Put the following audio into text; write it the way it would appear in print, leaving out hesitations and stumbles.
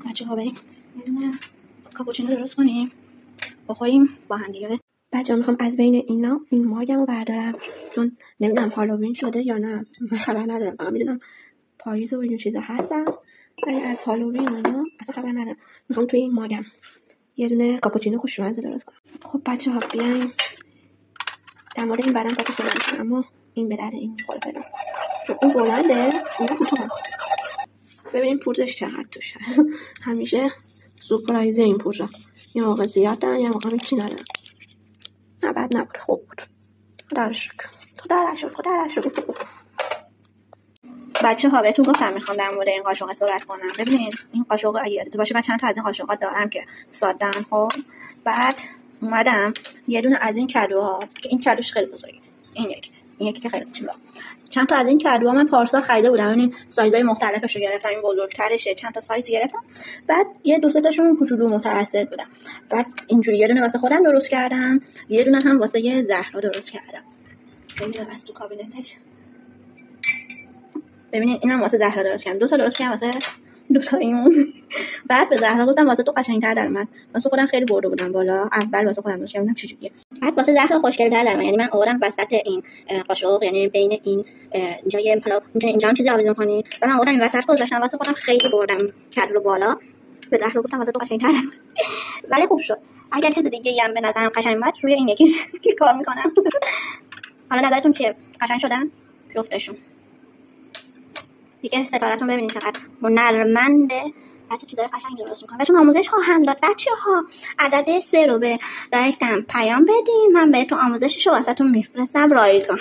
بچه‌ها بریم یه دونه کاپوچینو درست کنیم بخوریم با هم دیگه. بچه‌ها میخوام از بین اینا این ماگمو بردارم، چون نمیدونم هالووین شده یا نه، من خبر ندارم. فقط میدونم پاییز و این چیزا هستن، ولی از هالووین و اینا اصلا خبر ندارم. میخوام توی این ماگم یه دونه کاپوچینو خوشمزه درست کنم. خب بچه‌ها بیایم در مورد این برام پاک کنم، اما این به درد این میخوره فعلا، چون این بلنده اون کوتاه. ببینیم پوزش چقدر توش هست. همیشه سورپرایزه این پوزا، یه موقع زیاد دارن یه موقع هیچی ندارن. نه بد نبود، خوب بود. خدا رو شکر. بچه‌ها بهتون گفتم میخوام در مورد این قاشق صحبت کنم. ببینید این قاشق اگه یادتون باشه من چند تا از این قاشقات دارم که سادن. خب بعد اومدم یه دونه از این کادوها که این کادوش خیلی بزرگه، این یکی که خیلی کوچیکه، چند تا از این کادوها من پارسال خریده بودم. این سایزهای مختلفش رو گرفتم، این بزرگترشه، چند تا سایز گرفتم. بعد یه دو سه تاشون کوچولو متوسط بودن. بعد اینجوری یه دونه واسه خودم درست کردم، یه دونه هم واسه یه زهرا درست کردم. ببینید از تو کابینتش، ببینید اینم واسه زهرا درست کردم. دو تا درست کردم واسه دو تا ایمون. بعد به زهرا گفتم واسه تو قشنگ‌تر در من، واسه خودم خیلی برده بودم بالا. اول واسه خودم درست کردم چجوریه، بعد واسه زهرا خوشگل‌تر در من. یعنی من آوردم وسط این قاشق، یعنی بین این اینجا یه حالا اینجا هم چیزی آویزون کنی و من آوردم این وسط گذاشتم، واسه خودم خیلی بردم کادو رو بالا. به زهرا گفتم واسه تو قشنگ‌تر در من. ولی خوب شد. اگر چیز دیگه‌ای هم به نظرم قشنگ اومد روی این یکی کار می‌کنم. حالا نظرتون چیه؟ قشنگ شدن جفتشون دیگه؟ ستاره‌تون ببینید چقدر هنرمنده، بچه چیزای قشنگی درست می‌کنه. بهتون آموزش خواهم داد بچه‌ها. عدد 3 رو به دایرکتم پیام بدین، من بهتون آموزششو واسهتون میفرستم رایگان.